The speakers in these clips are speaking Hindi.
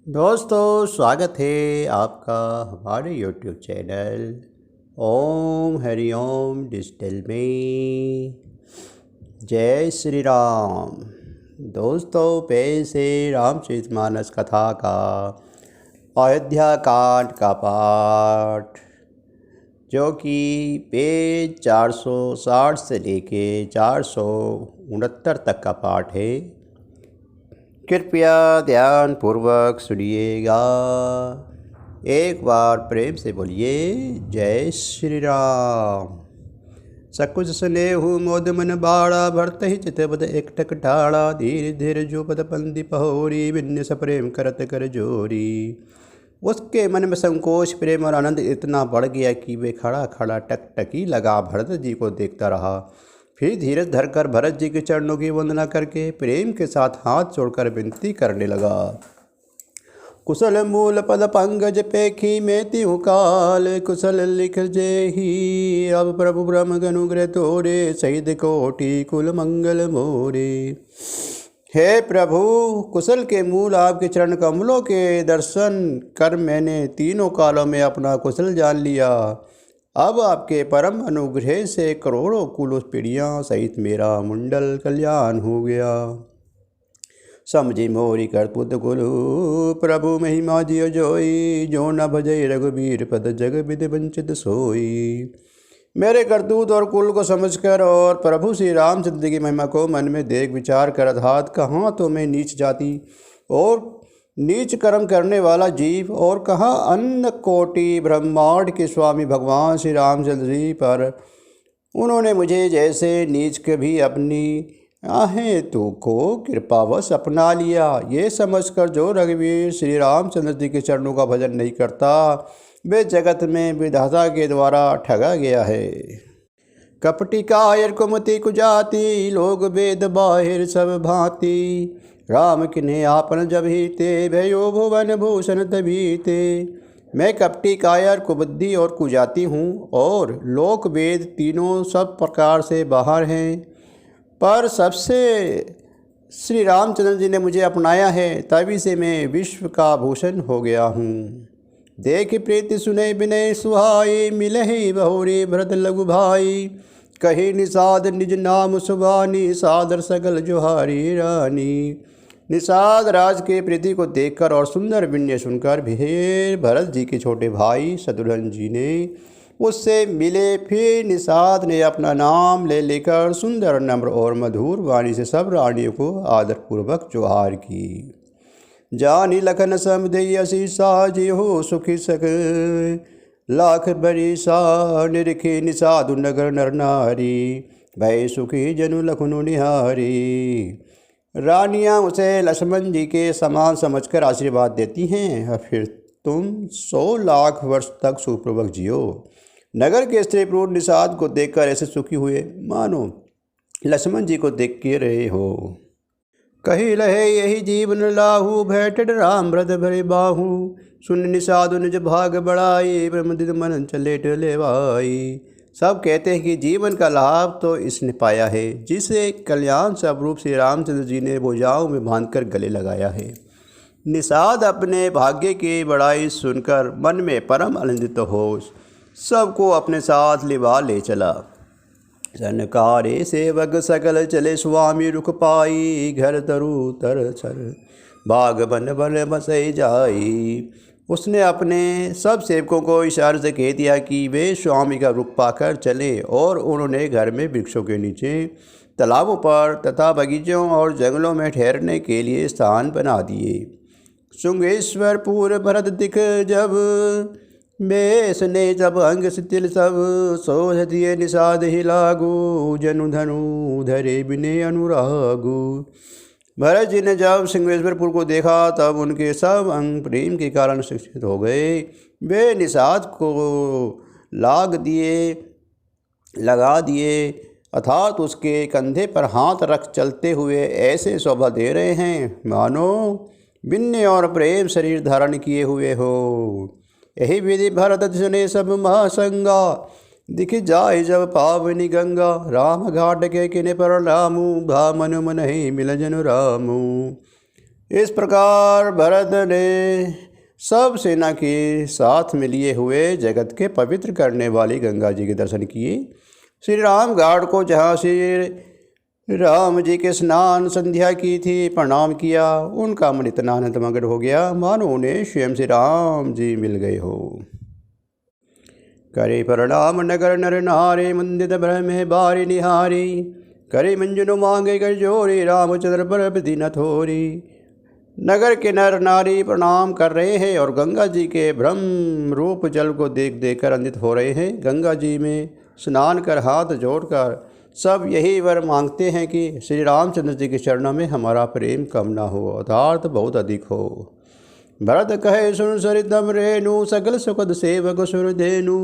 दोस्तों स्वागत है आपका हमारे YouTube चैनल ओम हरि ओम डिजिटल में। जय श्री राम। दोस्तों पेश है रामचरितमानस कथा का अयोध्या कांड का पाठ, जो कि पेज 460 से लेके 469 तक का पाठ है। कृपया ध्यान पूर्वक सुनिएगा। एक बार प्रेम से बोलिए जय श्री राम। सकुच स्नेहु मोद मन बाड़ा भरत ही चित बद एकटक ठाड़ा धीरे धीरे जो पद पंदी पहोरी विन्य प्रेम करत कर जोरी। उसके मन में संकोच प्रेम और आनंद इतना बढ़ गया कि वे खड़ा खड़ा टकटकी लगा भरत जी को देखता रहा। फिर धीरज धरकर भरत जी के चरणों की वंदना करके प्रेम के साथ हाथ जोड़कर विनती करने लगा। कुशल मूल पद पंकज पेखी में तिहु काल कुशल लिख जेहि अब प्रभु ब्रह्म अनुग्रह तोरे सहित कोटि कुल मंगल मोरे। हे प्रभु, कुशल के मूल आपके चरण कमलों के दर्शन कर मैंने तीनों कालों में अपना कुशल जान लिया। अब आपके परम अनुग्रह से करोड़ों कुल पीढ़ियाँ सहित मेरा मुंडल कल्याण हो गया। समझी मोरी करपुत कुलु प्रभु महिमा जियो जोई जो न भजई रघुबीर पद जग विधि वंचित सोई। मेरे करतूत और कुल को समझकर और प्रभु श्री रामचंद्र की महिमा को मन में देख विचार कर अर्थात कहाँ तो मैं नीच जाति और नीच कर्म करने वाला जीव और कहाँ अन्न कोटि ब्रह्मांड के स्वामी भगवान श्री रामचंद्र जी पर उन्होंने मुझे जैसे नीच के भी अपनी हेतु को कृपावश अपना लिया। ये समझकर जो रघुवीर श्री रामचंद्र जी के चरणों का भजन नहीं करता वे जगत में विधाता के द्वारा ठगा गया है। कपटी कायर कुमति कुजाति लोग वेद बाहिर सब भांति राम किन्हे आपन जब ही ते भयो भुवन भूषण तभी ते। मैं कपटी कायर कुबुद्धि और कुजाति हूँ और लोक वेद तीनों सब प्रकार से बाहर हैं, पर सबसे श्री रामचंद्र जी ने मुझे अपनाया है, तभी से मैं विश्व का भूषण हो गया हूँ। देख प्रीति सुने विनय सुहाई मिलहि बहुरी भरत लघु भाई कही निषाद निज नाम सुबानी सादर सकल जोहारी रानी। निषाद राज के प्रीति को देखकर और सुंदर विनय सुनकर भी भरत जी के छोटे भाई शत्रुघ्न जी ने उससे मिले। फिर निषाद ने अपना नाम ले लेकर सुंदर नम्र और मधुर वाणी से सब रानियों को आदरपूर्वक जोहार की। जानी लखन समदई असीसा जी हो सुखी सक लाख बरिसा निरखे निषाद नगर नर नारी भय सुखी जनु लखनु निहारी। रानियां उसे लक्ष्मण जी के समान समझकर आशीर्वाद देती हैं, फिर तुम 100 लाख वर्ष तक सुखपूर्वक जियो। नगर के स्त्री पुरुष निषाद को देखकर ऐसे सुखी हुए मानो लक्ष्मण जी को देख के रहे हो। कही रहे यही जीवन लाहू भेटड राम व्रत भरे बाहू सुन निषाद निज भाग बढ़ाई ब्रह्मदित मन चले टलेवाई। सब कहते हैं कि जीवन का लाभ तो इसने पाया है जिसे कल्याण स्वरूप श्री रामचंद्र जी ने भुजाओं में बांधकर गले लगाया है। निषाद अपने भाग्य की बड़ाई सुनकर मन में परम आनंदित हो सबको अपने साथ लिवा ले चला। सनकारे सेवक सकल चले स्वामी रुख पाई घर तरु तर छर बाग बन बन बसई जाई। उसने अपने सब सेवकों को इशारे से कह दिया कि वे स्वामी का रुख पाकर चले और उन्होंने घर में वृक्षों के नीचे तालाबों पर तथा बगीचों और जंगलों में ठहरने के लिए स्थान बना दिए। शुंगेश्वरपुर भरत दिख जब बेस ने जब अंग शिथिल सब सोच दिए निषाद ही लागू जनु धनु धरे बिने अनुरागु। भरत जी ने जब सिंहेश्वरपुर को देखा तब उनके सब अंग प्रेम के कारण शिक्षित हो गए। वे निषाद को लगा दिए अर्थात उसके कंधे पर हाथ रख चलते हुए ऐसे शोभा दे रहे हैं मानो विनय और प्रेम शरीर धारण किए हुए हो। यही विधि भरत सुने सब महासंगा दिख जाए जब पावनी गंगा राम घाट के किने पर रामू भा मनु मन ही मिल जनु रामू। इस प्रकार भरत ने सब सेना के साथ में लिए हुए जगत के पवित्र करने वाली गंगा जी के दर्शन किए। श्री राम घाट को जहाँ श्री राम जी के स्नान संध्या की थी प्रणाम किया। उनका मन इतना आनंदमग्न हो गया मानो उन्हें स्वयं श्री राम जी मिल गए हो। करे प्रणाम नगर नर नारे मंदिर ब्रह्मे बारी निहारी। करे मंजुनो मांगे कर जोरी रामचंद्र पर विधि न थोरी। नगर के नर नारी प्रणाम कर रहे हैं और गंगा जी के ब्रह्म रूप जल को देख देख कर आनंदित हो रहे हैं। गंगा जी में स्नान कर हाथ जोड़कर सब यही वर मांगते हैं कि श्री रामचंद्र जी के चरणों में हमारा प्रेम कम ना हो अर्थात बहुत अधिक हो। भरत कहे सुन सरितम रेणु सकल सुखद सेवक सुर देनु।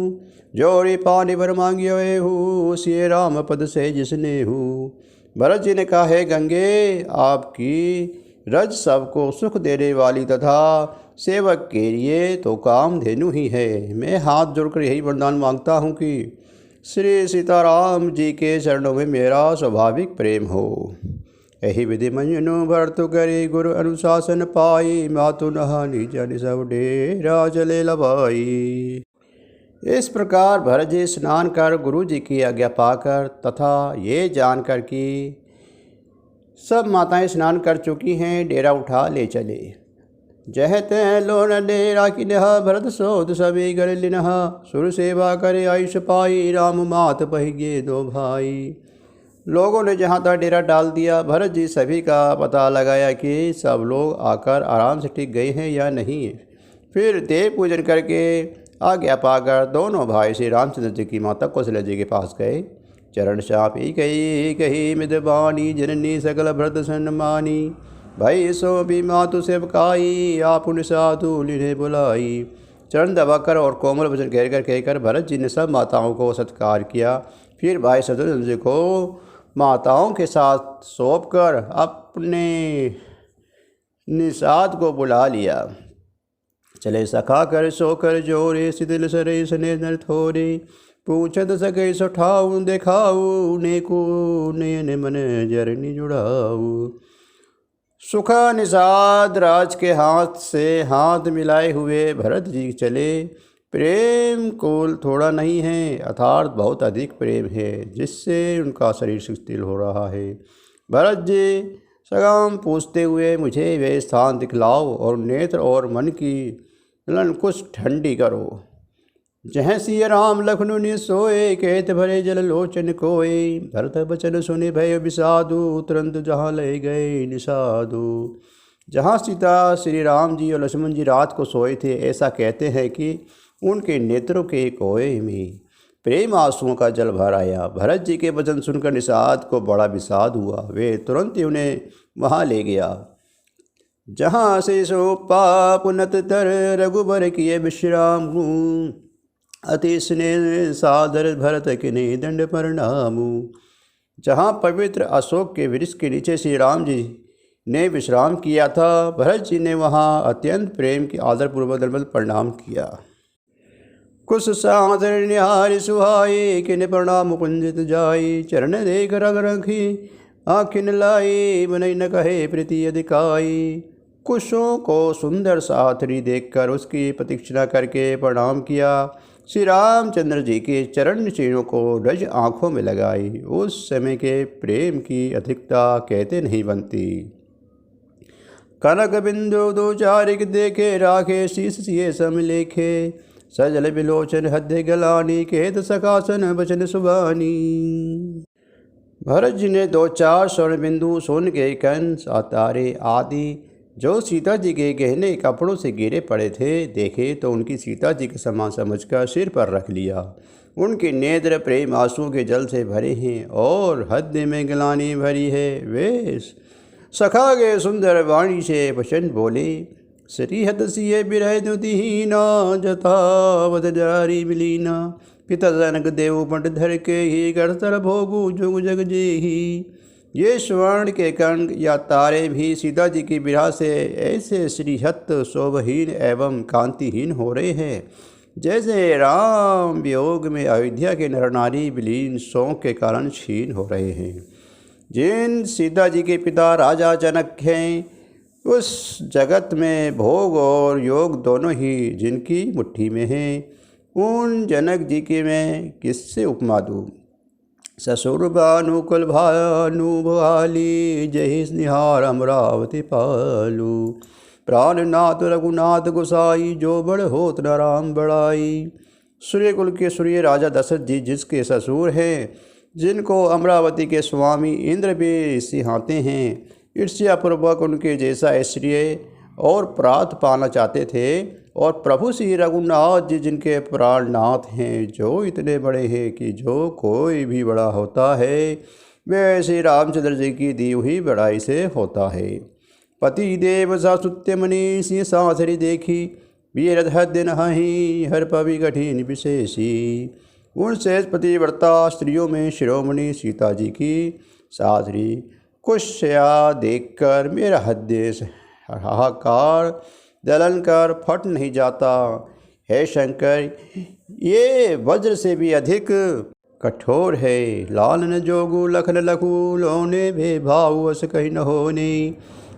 जोड़ी पानी भर मांगियो हूँ श्री राम पद से जिसने हूँ। भरत जी ने कहा है गंगे आपकी रज सबको सुख देने वाली तथा सेवक के लिए तो कामधेनु ही है। मैं हाथ जोड़कर यही वरदान मांगता हूँ कि श्री सीताराम जी के चरणों में मेरा स्वाभाविक प्रेम हो। यही विधि मंजनु भरत करी गुरु अनुशासन पाई। मातु नहानी जन सब डेरा चले लबाई। इस प्रकार भरत जी स्नान कर गुरु जी की आज्ञा पाकर तथा ये जानकर कि सब माताएं स्नान कर चुकी हैं डेरा उठा ले चले। जह तह लोन डेरा की नहा भरत सोध सभी कर लिनहा। सुर सेवा करे आयुष पाई राम मात पहिगे दो भाई। लोगों ने जहाँ तक डेरा डाल दिया। भरत जी सभी का पता लगाया कि सब लोग आकर आराम से टिक गए हैं या नहीं। फिर देव पूजन करके आज्ञा पाकर दोनों भाई श्री रामचंद्र जी की माता कौशल्या जी के पास गए। चरण चापी कही मिदबानी जननी सकल भरत सन्मानी। भाई सो भी मातु सेवकाई आप उन साधु लिन्हें बुलाई। चरण दबाकर और कोमल वचन कहकर भरत जी ने सब माताओं को सत्कार किया। फिर भाई शत्रुघ्न जी को माताओं के साथ सौंप कर अपने निषाद को बुला लिया। चले सखा कर सो कर जोरे सिदिल सरे सने नर थोरे। पूछत सके सुठाऊ देखाऊ ने को नयन मन जरनी जुड़ाऊ। सुखा निषाद राज के हाथ से हाथ मिलाए हुए भरत जी चले। प्रेम कुल थोड़ा नहीं है अर्थात बहुत अधिक प्रेम है जिससे उनका शरीर शिथिल हो रहा है। भरत जी सगम पूछते हुए मुझे वे स्थान दिखलाओ और नेत्र और मन की लन कुछ ठंडी करो। जहाँ सिय राम लखनऊ ने सोए कहत भरे जल लोचन कोए। भरत बचन सुने भय विषादु तुरंत जहाँ ले गए निषादु। जहाँ सीता श्री राम जी और लक्ष्मण जी रात को सोए थे ऐसा कहते हैं कि उनके नेत्रों के कोए में प्रेम आंसुओं का जल भर आया। भरत जी के वचन सुनकर निषाद को बड़ा विषाद हुआ। वे तुरंत ही उन्हें वहाँ ले गया जहाँ से सो पाप नत तर रघुबर किए विश्राम हूँ। अति स्नेह सादर भरत किने दंड प्रणामु। जहाँ पवित्र अशोक के वृक्ष के नीचे श्री राम जी ने विश्राम किया था भरत जी ने वहाँ अत्यंत प्रेम की आदरपूर्वक दंडवत प्रणाम किया। कुछ सादर निहारी सुहाई किन प्रणाम कुंजित जाई। चरण देख रग रखी आखिन लाई बनई न कहे प्रीति अधिकाई। कुशों को सुंदर साथरी देखकर उसकी प्रतीक्षणा करके प्रणाम किया। श्री रामचंद्र जी के चरण चिन्हों को रज आँखों में लगाई। उस समय के प्रेम की अधिकता कहते नहीं बनती। कनक बिंदु दो चारिक देखे राखे शीश सिए सम लेखे। सजल बिलोचन हृदय गलानी कहत सकासन बचन सुबानी। भरत जी ने दो चार स्वर्ण बिंदु सोने के कंस तारे आदि जो सीता जी के गहने कपड़ों से गिरे पड़े थे देखे तो उनकी सीता जी के समान समझकर सिर पर रख लिया। उनके नेत्र प्रेम आंसुओं के जल से भरे हैं और हृदय में गलानी भरी है। वे सखा के सुंदर वाणी से वचन बोले। श्रीहत सिय बिरह दुतिहीना जतावत जारी मिलीना। पिता जनक देव पंड धर के ही करतर भोगु जुग जग जेही। ये स्वर्ण के कण या तारे भी सीता जी की विरह से ऐसे श्रीहत शोभहीन एवं कांतिहीन हो रहे हैं जैसे राम वियोग में अयोध्या के नर नारी विलीन शोक के कारण क्षीण हो रहे हैं। जिन सीता जी के पिता राजा जनक हैं उस जगत में भोग और योग दोनों ही जिनकी मुट्ठी में हैं, उन जनक जी के मैं किससे उपमा दूँ। ससुर भानुकुल भानु भाली, जहि निहार अमरावती पालू। प्राणनाथ रघुनाथ गोसाई, जो बड़ होत न राम बड़ाई। सूर्यकुल के सूर्य राजा दशरथ जी जिसके ससुर हैं, जिनको अमरावती के स्वामी इंद्र भी सिहाते हैं, ईर्ष्यापूर्वक उनके जैसा ऐश्वर्य और प्रात पाना चाहते थे। और प्रभु श्री रघुनाथ जी जिनके प्राणनाथ हैं, जो इतने बड़े हैं कि जो कोई भी बड़ा होता है वह श्री रामचंद्र जी की दी हुई बड़ाई से होता है। पति देव सासुत्य मनी सिंह सासरी देखी, वीर हद नही हर पवि कठिन विशेषी। उन शेष पतिव्रता स्त्रियों में शिरोमणि सीता जी की सासरी कुशया देखकर मेरा हृदय हाहाकार जलन कर फट नहीं जाता। हे शंकर, ये वज्र से भी अधिक कठोर है। लालन जोगु लखन लखु, लोने भे भाव अस कही न होने।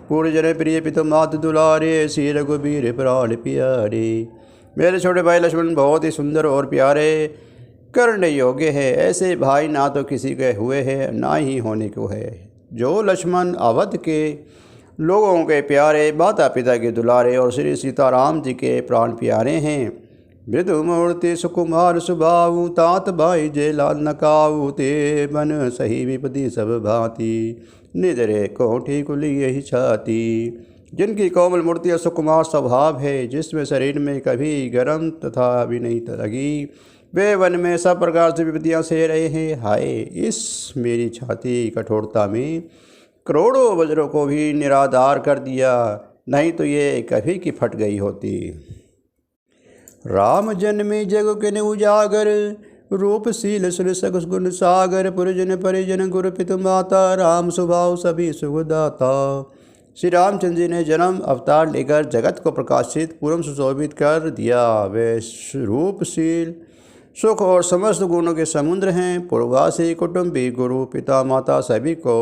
पूर्वजन प्रिय पितु मात दुलारे, श्री रघुबीर प्राण प्यारे। मेरे छोटे भाई लक्ष्मण बहुत ही सुंदर और प्यारे करने योग्य है। ऐसे भाई ना तो किसी के हुए हैं ना ही होने को है। जो लक्ष्मण अवध के लोगों के प्यारे, माता पिता के दुलारे और श्री सीताराम जी के प्राण प्यारे हैं। मृदु मूर्ति सुकुमार सुभाऊ, तात भाई जय लाल नकाऊ। ते बन सही विपति सब भांति, निदरे कोठी कुली यही छाती। जिनकी कोमल मूर्ति और सुकुमार स्वभाव है, जिसमें शरीर में कभी गर्म तथा भी नहीं लगी, वे वन में सब प्रकार से विपत्तियाँ सह रहे हैं। हाय, इस मेरी छाती कठोरता में करोड़ों वज्रों को भी निराधार कर दिया, नहीं तो ये कभी की फट गई होती। राम जन्मे जग के न उजागर, रूपशील सुर सगुस गुण सागर। पुरजन परिजन गुरु पितु माता, राम स्वभाव सभी सुखदाता। श्री रामचंद्र जी ने जन्म अवतार लेकर जगत को प्रकाशित पूर्व सुशोभित कर दिया। वे रूपशील सुख और समस्त गुणों के समुद्र हैं। पूर्वासी कुटुंबी गुरु पिता माता सभी को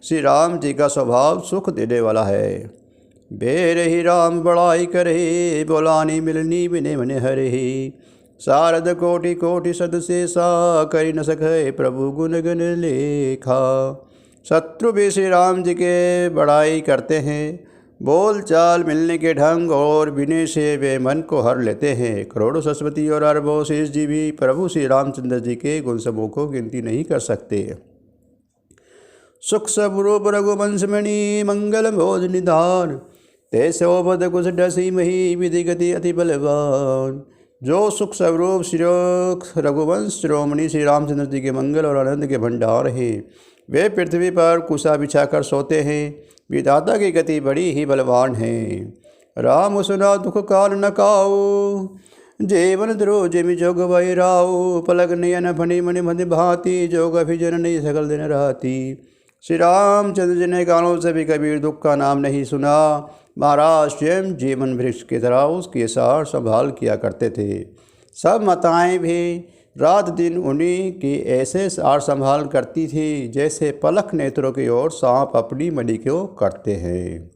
श्री राम जी का स्वभाव सुख देने वाला है। बेर ही राम बड़ाई करे, बोलानी मिलनी बिने मन हरे। शारद कोटि कोटि सदशेषा, करि न सके प्रभु गुण गण लेखा। शत्रु भी श्री राम जी के बड़ाई करते हैं। बोल चाल मिलने के ढंग और विनय से वे मन को हर लेते हैं। करोड़ों सरस्वती और अरबों शेष जी भी प्रभु श्री रामचंद्र जी के गुण समूह को गिनती नहीं कर सकते। सुख स्वरूप रघुवंश मणि, मंगल भोज निधान। ते शोभत कुश डसी मही, विधि गति अति बलवान। जो सुख स्वरूप श्री रघुवंश शिरोमणि श्री रामचंद्र जी के मंगल और आनंद के भंडार हैं, वे पृथ्वी पर कुशा बिछाकर सोते हैं। विधाता की गति बड़ी ही बलवान है। राम सुना दुख काल न काऊ, जीवन द्रोह जिमि जोग वैराऊ। पलक नयन फणि मणि मधि भांति, जोग अभिजन नहीं सकल दिन राती। श्री रामचंद्र जी ने कानों से भी कबीर दुख का नाम नहीं सुना। महाराज स्वयं जीवन वृक्ष की तरह उसके सार संभाल किया करते थे। सब माताएं भी रात दिन उन्हीं की ऐसे सार संभाल करती थी, जैसे पलक नेत्रों की ओर सांप अपनी मणि को करते हैं।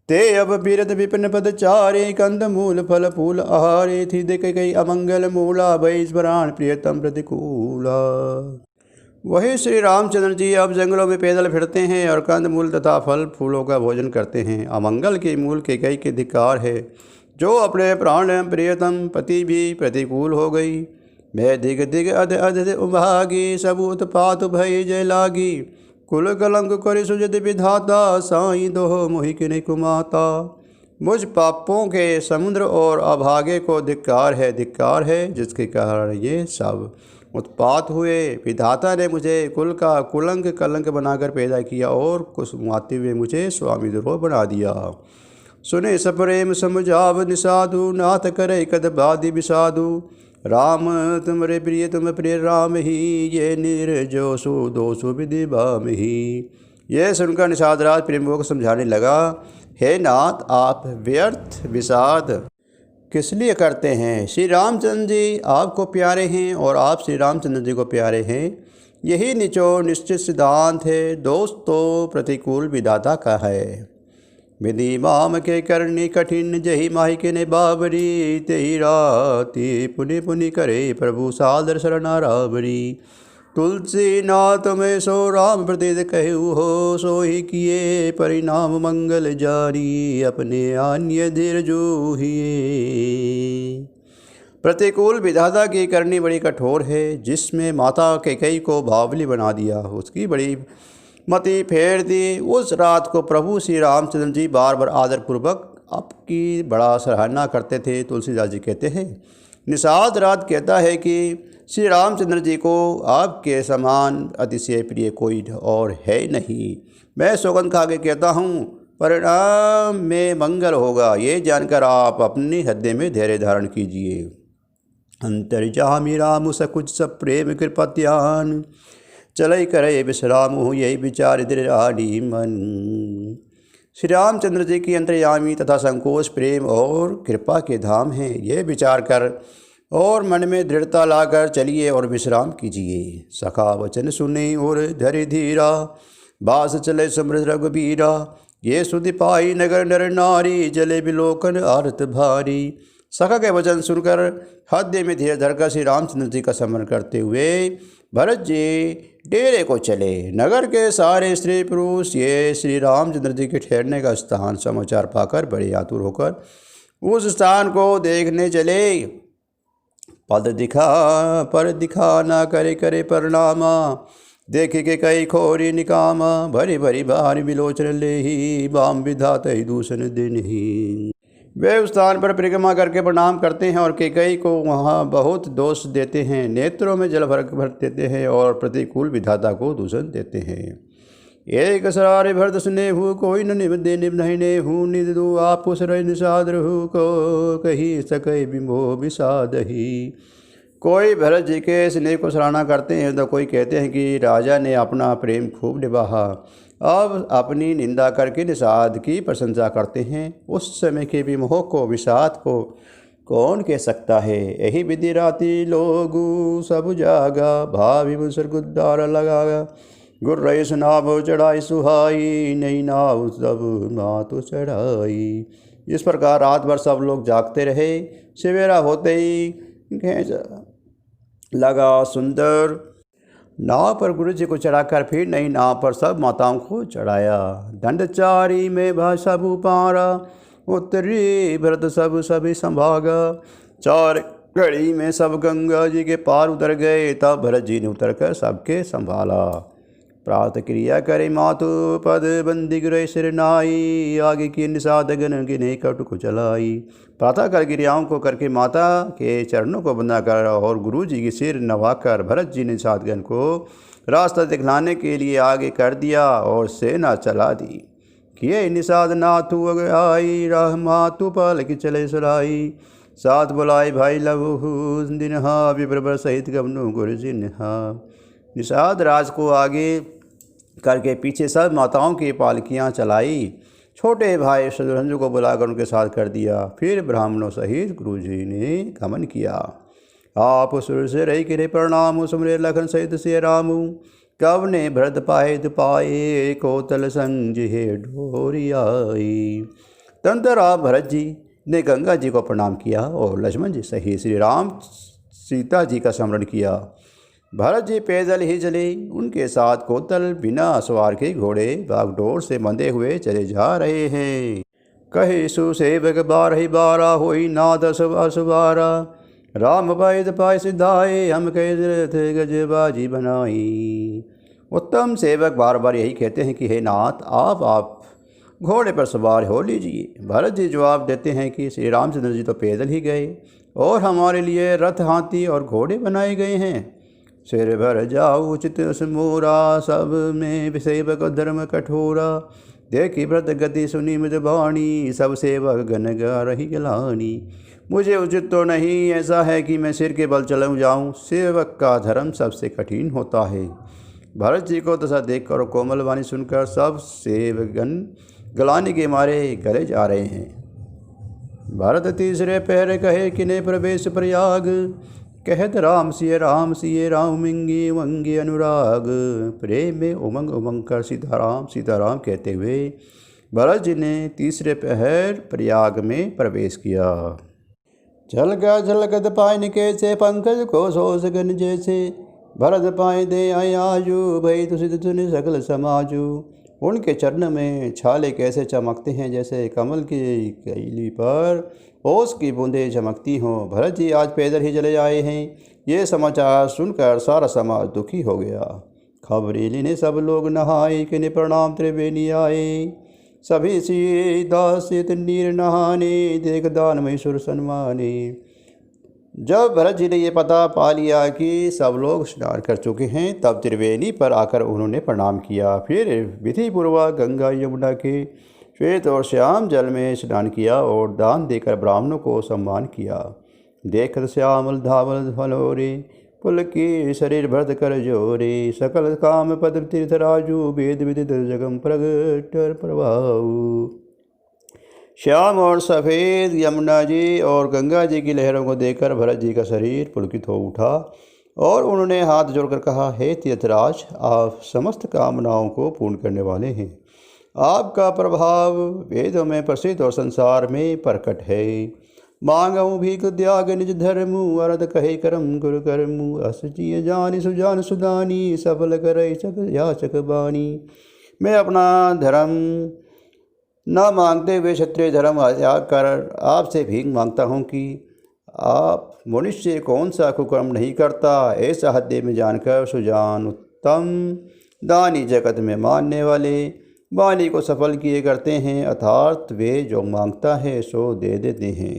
ते अब बीरत विपिन पद चारे, कंद मूल फल फूल आहारे। थी देख कई अमंगल मूला, भैस्वराण प्रियतम प्रतिकूला। वही श्री रामचंद्र जी अब जंगलों में पैदल फिरते हैं और कंद मूल तथा फल फूलों का भोजन करते हैं। अमंगल के मूल के कई के धिक्कार है। जो अपने प्राण प्रियतम पति भी प्रतिकूल हो गई। मैं दिग दिग अध अध उभागी, सब उत्पात भय जय लागी। कुल कलंक कर सुजत विधाता, साई दोह मोहि किने कुमाता। मुझ पापों के समुद्र और अभागे को धिक्कार है, जिसके कारण ये सब उत्पात हुए। विधाता ने मुझे कुल का कुलंक कलंक बनाकर पैदा किया और कुसुमाते हुए मुझे स्वामी द्रोह बना दिया। सुने सप्रेम समझाव निषादु, नाथ करे कद बादि विषादु। राम तुमरे प्रिय तुम प्रिय राम ही, ये निर्जोसु दोषु विधि बाम ही। यह सुनकर निषादराज प्रेम को समझाने लगा, हे नाथ, आप व्यर्थ विषाद किस लिए करते हैं। श्री रामचंद्र जी आपको प्यारे हैं और आप श्री रामचंद्र जी को प्यारे हैं। यही निचोड़ निश्चित सिद्धांत है। दोस्त तो प्रतिकूल विधाता का है। विधि माम के करनी कठिन जही माही के ने बाबरी, तेही राती पुनि पुनि करे प्रभु सादर शरणा राबरी। तुलसी नाथ में सो राम प्रतीत कहु हो, सोही किए परिणाम मंगल जारी, अपने अन्य धीर जूहिए। प्रतिकूल विधाता की करनी बड़ी कठोर है, जिसमें माता कैकेयी को बावली बना दिया, उसकी बड़ी मति फेर दी। उस रात को प्रभु श्री रामचंद्र जी बार बार आदरपूर्वक आपकी बड़ा सराहना करते थे। तुलसीदास जी कहते हैं, निषाद रात कहता है कि श्री रामचंद्र जी को आपके समान अतिशय प्रिय कोई और है नहीं। मैं सौगंध खा के कहता हूँ, परिणाम में मंगल होगा, ये जानकर आप अपनी हृदय में धैर्य धारण कीजिए। अंतर्जामी राम सकुच सब प्रेम कृपा ध्यान, चलई करे विश्राम हो यही विचार दृढ़ानी मन। श्री रामचंद्र जी की अंतर्यामी तथा संकोच प्रेम और कृपा के धाम हैं, ये विचार कर और मन में दृढ़ता लाकर चलिए और विश्राम कीजिए। सखा वचन सुने और धरि धीरा, बास चले समृद्ध रघुबीरा, ये सुधि पाई नगर नर नारी, जले विलोकन आरत भारी। सखा के वचन सुनकर हृदय में धीरे धरकर श्री रामचंद्र जी का स्मरण करते हुए भरत जी डेरे को चले। नगर के सारे स्त्री पुरुष ये श्री रामचंद्र जी के ठहरने का स्थान समाचार पाकर बड़े आतुर होकर उस स्थान को देखने चले। पद दिखा पर दिखा ना करे करे परिणामा, देखे के कई खोरी निकामा, भरी भरी बार विलोचन ले ही, बाम विधात ही दूषण दिन ही। वे उस स्थान पर परिक्रमा करके प्रणाम करते हैं और कैकेयी को वहाँ बहुत दोष देते हैं, नेत्रों में जल भर देते हैं और प्रतिकूल विधाता को दूषण देते हैं। एक सरारे भरत स्नेहु, कोई न निबदे निब नहीं नेहु, निदु आप रह निषाद रहु, को कही सके बिमो विषाद ही। कोई भरत जी के स्नेह को सराहना करते हैं तो कोई कहते हैं कि राजा ने अपना प्रेम खूब निभाया, अब अपनी निंदा करके निषाद की प्रशंसा करते हैं। उस समय के विमोह को विषाद को कौन कह सकता है। यही विधि राती लोगु सब जागा, भावी मुसर गुद्दार लगागा, गुर रही सुनाभो चढ़ाई सुहाई, नहीं नाव सब मातो चढ़ाई। इस प्रकार रात भर सब लोग जागते रहे। सवेरा होते ही लगा सुंदर नाव पर गुरु जी को चढ़ाकर फिर नई नाव पर सब माताओं को चढ़ाया। दंडचारी में भाषा भूपारा, उत्तरी भरत सब सभी संभागा, चार घड़ी में सब गंगा जी के पार उतर गए, तब भरत जी ने उतरकर सबके संभाला। प्रात क्रिया करे मातु पद, बंदी गिरे सिर नाई, आगे की निषाद गन गिने कट को चलाई। प्रातः काल क्रियाओं को करके माता के चरणों को बंधा कर और गुरु जी की सिर नवाकर भरत जी ने निषादगण को रास्ता दिखलाने के लिए आगे कर दिया और सेना चला दी। किए निषाद नाथु आई, राह मातु पाल की चले सराई, साथ बुलाई भाई लहू दिनहा, विप्रवर सहित गमनु गुरु जी निहा। निषाद राज को आगे करके पीछे सब माताओं की पालकियां चलाई। छोटे भाई शत्रुघ्न को बुलाकर उनके साथ कर दिया। फिर ब्राह्मणों सहित गुरुजी ने गमन किया। आप सुर से रही करे प्रणाम, सुमरे लखन सहित से रामू, कब ने भरत पाए पाए, कोतल संजहे ढोरियाई। तंतरा भरत जी ने गंगा जी को प्रणाम किया और लक्ष्मण जी सहित श्री राम सीता जी का स्मरण किया। भरत जी पैदल ही चले, उनके साथ कोतल बिना सवार के घोड़े बागडोर से बंधे हुए चले जा रहे हैं। कहे सुसेवक बारह बारा, होई नाद असुबारा, राम वैद पाय सिधाए, हम कह गजबाजी बनाई। उत्तम सेवक बार बार यही कहते हैं कि हे नाथ, आप घोड़े पर सवार हो लीजिए। भरत जी जवाब देते हैं कि श्री रामचंद्र जी तो पैदल ही गए और हमारे लिए रथ, हाथी और घोड़े बनाए गए हैं। सिर भर जाऊ चित मोरा, सब में सेवक धर्म कठोरा, देखी व्रत गति सुनी मुझ बाणी, सब सेवक गन गा रही गलानी। मुझे उचित तो नहीं ऐसा है कि मैं सिर के बल चलूँ जाऊँ, सेवक का धर्म सबसे कठिन होता है। भरत जी को दशा देखकर और कोमल वाणी सुनकर सब सेवकगण गलाने के मारे गले जा रहे हैं। भरत तीसरे पहर कहे किने प्रवेश प्रयाग, कहत राम सिय राम मिंगी वंगी अनुराग। प्रेम में उमंग उमंग कर सीताराम कहते हुए भरत जी ने तीसरे पहर प्रयाग में प्रवेश किया। झलकत पाइन कैसे पंकज को सोसगन जैसे, भरत पाए दे आयाजू भई तुसित तुनि सकल समाजू। उनके चरण में छाले कैसे चमकते हैं जैसे कमल की कैली पर ओस की बूंदें चमकती हों। भरत जी आज पैदल ही चले आए हैं। ये समाचार सुनकर सारा समाज दुखी हो गया। खबरी लेने सब लोग नहाए कि प्रणाम त्रिवेणी आए। सभी सी दासित नीर नहाने देख दान मैसूर सन्माने। जब भरत जी ने ये पता पा लिया कि सब लोग स्नान कर चुके हैं तब त्रिवेणी पर आकर उन्होंने प्रणाम किया। फिर विधिपूर्वक गंगा यमुना के श्वेत और श्याम जल में स्नान किया और दान देकर ब्राह्मणों को सम्मान किया। देखत श्यामल धावल फलोरे पुलकी शरीर भरत कर जोरे। सकल काम पद तीर्थराजू वेद विदित जगम प्रगट प्रभाऊ। श्याम और सफ़ेद यमुना जी और गंगा जी की लहरों को देखकर भरत जी का शरीर पुलकित हो उठा और उन्होंने हाथ जोड़कर कहा, हे तीर्थराज, आप समस्त कामनाओं को पूर्ण करने वाले हैं। आपका प्रभाव वेदों में प्रसिद्ध और संसार में प्रकट है। मांगऊँ भीख त्याग निज धर्मु अरद कहे करम गुरु कर्मु। अस जिय जानि सुजान सुदानी सफल करे चक याचक बानी। मैं अपना धर्म न मांगते हुए क्षत्रिय धर्म त्याग कर आपसे भीख मांगता हूँ कि आप मनुष्य कौन सा कुकर्म नहीं करता। ऐसा हृदय में जानकर सुजान उत्तम दानी जगत में मानने वाले वाणी को सफल किए करते हैं। अर्थात वे जो मांगता है सो दे देते हैं।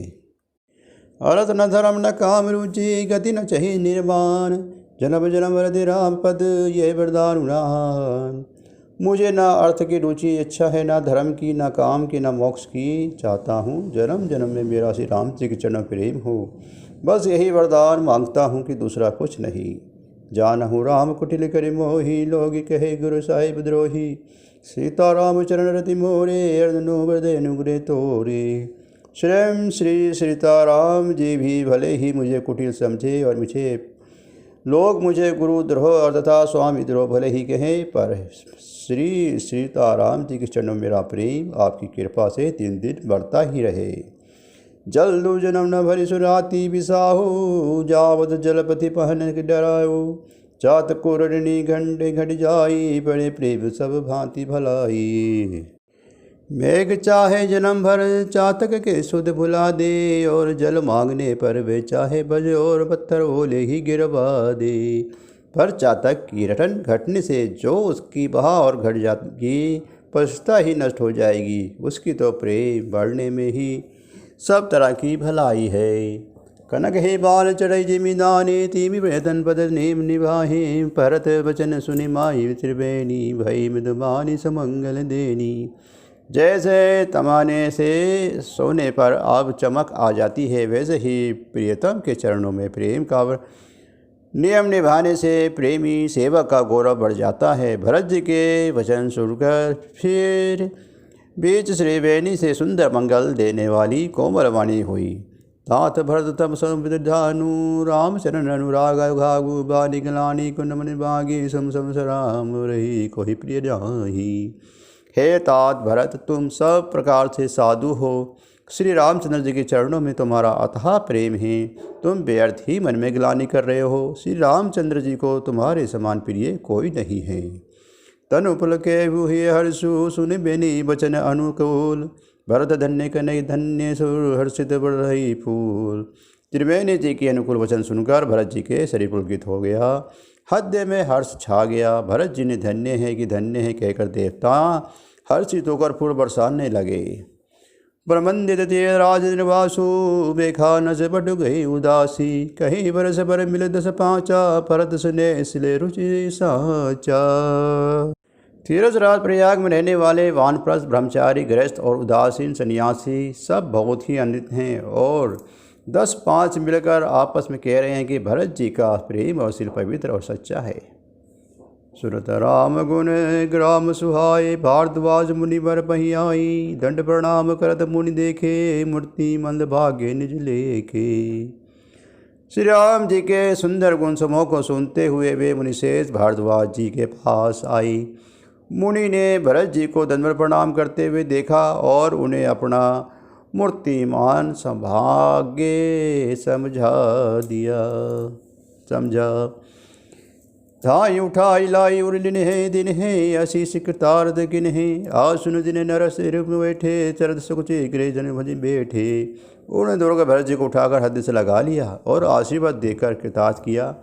अर्थ न धर्म न काम रुचि गति न चहि निर्वाण। जन्म जन्म हृदय राम पद ये वरदान उड़ान। मुझे ना अर्थ की रुचि इच्छा है, ना धर्म की, ना काम की, ना मोक्ष की चाहता हूँ। जन्म जन्म में मेरा श्री राम जी के चरण प्रेम हो, बस यही वरदान मांगता हूँ कि दूसरा कुछ नहीं। जानहु राम कुटिल कर मोही लोग कहे गुरु साहिब द्रोही। सीता राम चरण रति मोरे अर्दनु हृदय अनुग्रह तोरे। स्वयं श्री सीताराम जी भी भले ही मुझे कुटिल समझे और लोग मुझे गुरु द्रोह तथा स्वामी द्रोह भले ही कहें, पर श्री सीताराम जी के चरणों में मेरा प्रेम आपकी कृपा से दिन दिन बढ़ता ही रहे। जल्दु जन्म न भरि सुराती बिसाहो। जावत जलपति पहन के डराओ। जात कोरणी घंटे घट जाई बड़े प्रेम सब भांति भलाई। मेघ चाहे जन्म भर चातक के सुध भुला दे। और जल मांगने पर वे चाहे बज और पत्थर ओले ही गिरवा दे। पर चातक की रटन घटने से जो उसकी बहा और घट जाएगी पछता ही नष्ट हो जाएगी। उसकी तो प्रेम बढ़ने में ही सब तरह की भलाई है। कनक हे बाल चढ़ई जिमीदानी तीमी वेतन पद नेम निभाहे। भरत वचन सुनि माई त्रिवेणी भई मृदुबानी समंगल देनी। जैसे तमाने से सोने पर अब चमक आ जाती है वैसे ही प्रियतम के चरणों में प्रेम का नियम निभाने से प्रेमी सेवक का गौरव बढ़ जाता है। भरत जी के वचन सुनकर फिर बीच त्रिवेणी से सुंदर मंगल देने वाली कोमल वाणी हुई। तात भरत तम संविधानु राम चरण अनुराग घागु बानी गलानी कुंड मन बागी सम राम रही कोई प्रिय जाही। हे तात भरत, तुम सब प्रकार से साधु हो। श्री रामचंद्र जी के चरणों में तुम्हारा अथाह प्रेम है। तुम व्यर्थ ही मन में ग्लानि कर रहे हो। श्री रामचंद्र जी को तुम्हारे समान प्रिय कोई नहीं है। तनु पुल के हुए हर्षु सुन बेनी वचन अनुकूल। भरत धन्य कनई धन्य सुर हर्षित बढ़ रही फूल। त्रिवेणी जी के अनुकूल वचन सुनकर भरत जी के शरीर पुलकित हो गया। हृदय में हर्ष छा गया। भरत जी ने धन्य है कि धन्य है कहकर देवता हर्षित होकर फूल बरसाने लगे। ब्रह्मंदित तेज राज निर्वासु बेखा नस बट गई उदासी। कहीं बरस पर मिले 10 पाँचा भरत सुने इसलिए रुचि साचा। तीरथ राज प्रयाग में रहने वाले वानप्रस्थ ब्रह्मचारी गृहस्थ और उदासीन सन्यासी सब बहुत ही आनंदित हैं और 10-5 मिलकर आपस में कह रहे हैं कि भरत जी का प्रेम और शिल पवित्र और सच्चा है। सुरत राम गुण ग्राम सुहाय भारद्वाज मुनि बर पहियाई। दंड प्रणाम करत मुनि देखे मूर्ति मंद भाग्य निज लेखे। श्री राम जी के सुंदर गुण समूह को सुनते हुए वे मुनिशेष भारद्वाज जी के पास आई। मुनि ने भरत जी को दंडवत प्रणाम करते हुए देखा और उन्हें अपना मूर्तिमान सौभाग्य समझा। धाई उठाई लाई उर्लिन है दिन है आशीष कृतार्थ किन है आसुन दिन नर सिर बैठे चरद सुकुचे गृह जन भज बैठे। उन्होंने दुर्गा भरत जी को उठाकर हद से लगा लिया और आशीर्वाद देकर कृतार्थ किया।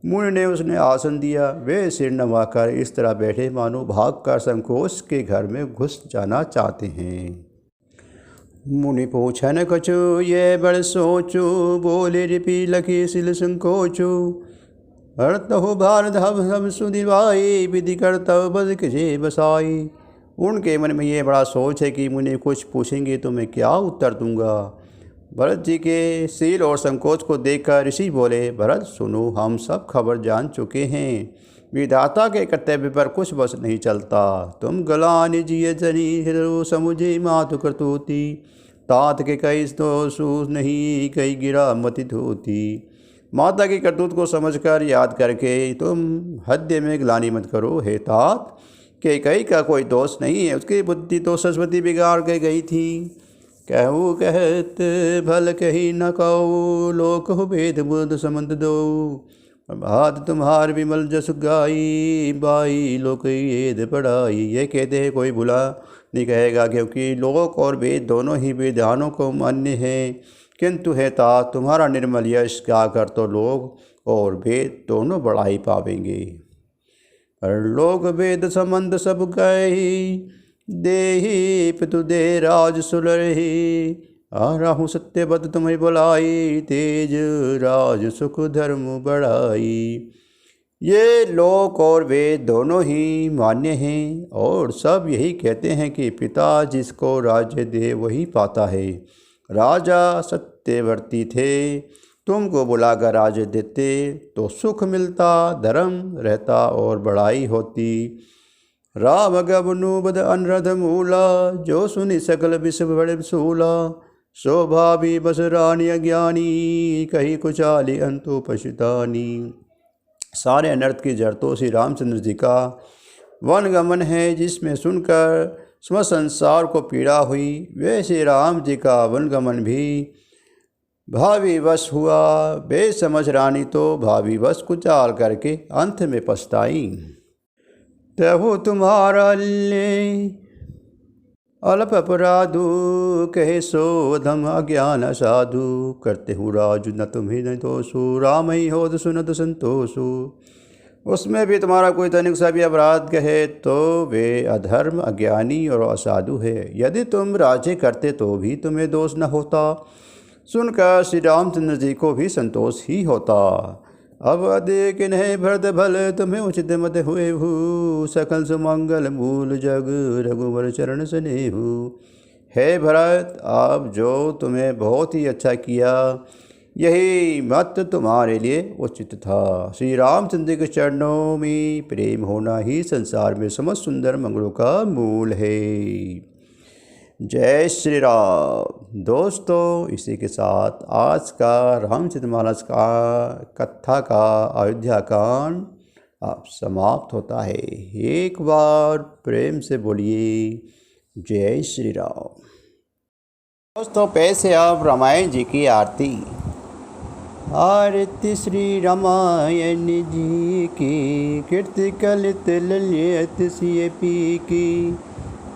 मुनि ने उसने आसन दिया। वे सिर नवाकर इस तरह बैठे मानो भागकर संकोच के घर में घुस जाना चाहते हैं। मुनि पूछन कछु ये बड़ सोचो बोले रिपी लखी सिल संकोचो हरतहु भारत हब सब सुदिवाई विधि कर्तव्य बद किसे बसाई। उनके मन में ये बड़ा सोच है कि मुनि कुछ पूछेंगे तो मैं क्या उत्तर दूंगा। भरत जी के सील और संकोच को देखकर ऋषि बोले, भरत सुनो, हम सब खबर जान चुके हैं। विधाता के कर्तव्य पर कुछ बस नहीं चलता। तुम गलान जिय जनी हृदय समुझे मातु करतूती तात के कई तो सूस नहीं कई गिरा मति धोती। माता की करतूत को समझकर याद करके तुम हृदय में ग्लानि मत करो। हे तात, के कई का कोई दोष नहीं है, उसकी बुद्धि तो सरस्वती बिगाड़ के गई थी। कहूँ कहत भल कही न कहो लोक हो भेद बुध समंद दो। प्रभात तुम्हार विमल जस गाई बाई लोक येद पढ़ाई। ये कहते हैं कोई बुला नहीं कहेगा, क्योंकि लोक और वेद दोनों ही विधानों को मान्य हैं। किंतु है तात, तुम्हारा निर्मल यश क्या कर तो लोग और वेद दोनों बढ़ाई पावेंगे। लोक वेद संबंध सब गए देहि पितु दे राज सुलरहि। राहु सत्यवत तुम्हें बुलाई तेज राज सुख धर्म बढ़ाई। ये लोक और वेद दोनों ही मान्य हैं और सब यही कहते हैं कि पिता जिसको राज्य दे वही पाता है। राजा सत्यवर्ती थे, तुमको बुलाकर राज्य देते तो सुख मिलता, धर्म रहता और बढ़ाई होती। राम गबनु बद अनरध मूला जो सुनि सकल विश्व बड़े सूला। शोभा भी बस रानी अज्ञानी कही कुचाली अंतु पशुतानी। सारे अनर्थ की जड़ तो श्री रामचंद्र जी का वन गमन है, जिसमें सुनकर स्व संसार को पीड़ा हुई। वे श्री राम जी का वन गमन भी भावी वश हुआ। बेसमझ रानी तो भावी वश कुचाल करके अंत में पछताई। तहु तुम्हारा ले अल्प अपराधु कहे सो अधम अज्ञान साधु। करते हूँ राजु न तुम्हें न दोषु राम ही हो सुनत संतोषु। उसमें भी तुम्हारा कोई तनिक सा भी अपराध कहे तो वे अधर्म अज्ञानी और असाधु है। यदि तुम राज्य करते तो भी तुम्हें दोष न होता, सुनकर श्री रामचंद्र जी को भी संतोष ही होता। अब अधिक नहीं भरत भल तुम्हें उचित मत हुए भू। सकल सुमंगल मूल जग रघुवर चरण स्नेहु। हे भरत, अब जो तुम्हें बहुत ही अच्छा किया, यही मत तुम्हारे लिए उचित था। श्री रामचंद्र के चरणों में प्रेम होना ही संसार में समस्त सुंदर मंगलों का मूल है। जय श्री राम। दोस्तों, इसी के साथ आज का रामचरितमानस का कथा का अयोध्या कांड अब समाप्त होता है। एक बार प्रेम से बोलिए जय श्री राम। दोस्तों, पैसे अब रामायण जी की आरती। आरती श्री रामायण जी की कीर्ति कलित ललित सिय पी की।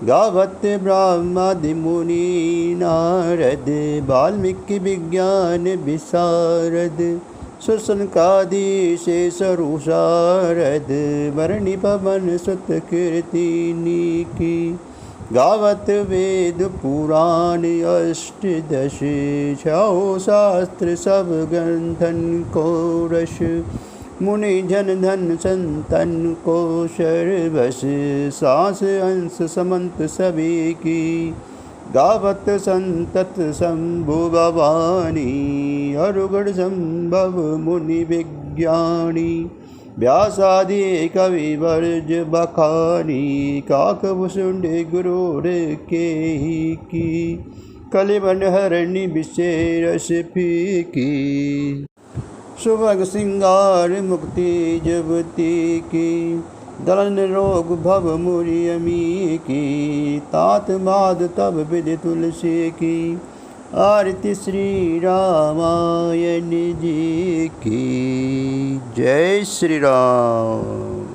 गावत ब्रह्मादि मुनि नारद वाल्मीकि विज्ञान विशारद। सुसनकादि शेष शारद वर्णि पवन सुत कीर्तिनी की। गावत वेद पुराण अष्टदश छौ शास्त्र सब ग्रंथन को रस। मुनि जन धन संतन को सर्वस सांस अंश समंत सभी की। गावत संतत शंभु भवानी अरुगढ़ संभव मुनि विज्ञानी। व्यासादि कवि वर्ज बखानी काकभूषुंड गुरुर के ही की। कलिबन हरणी विशेष फीकी। सुभग सिंगार मुक्ति जबती की। दलन रोग भव मुरि अमी की, तात बाद तब विधि तुलसी की। आरती श्री रामायण जी की। जय श्री राम।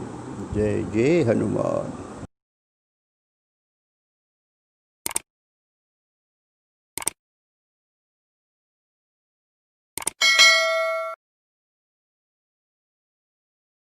जय जय हनुमान।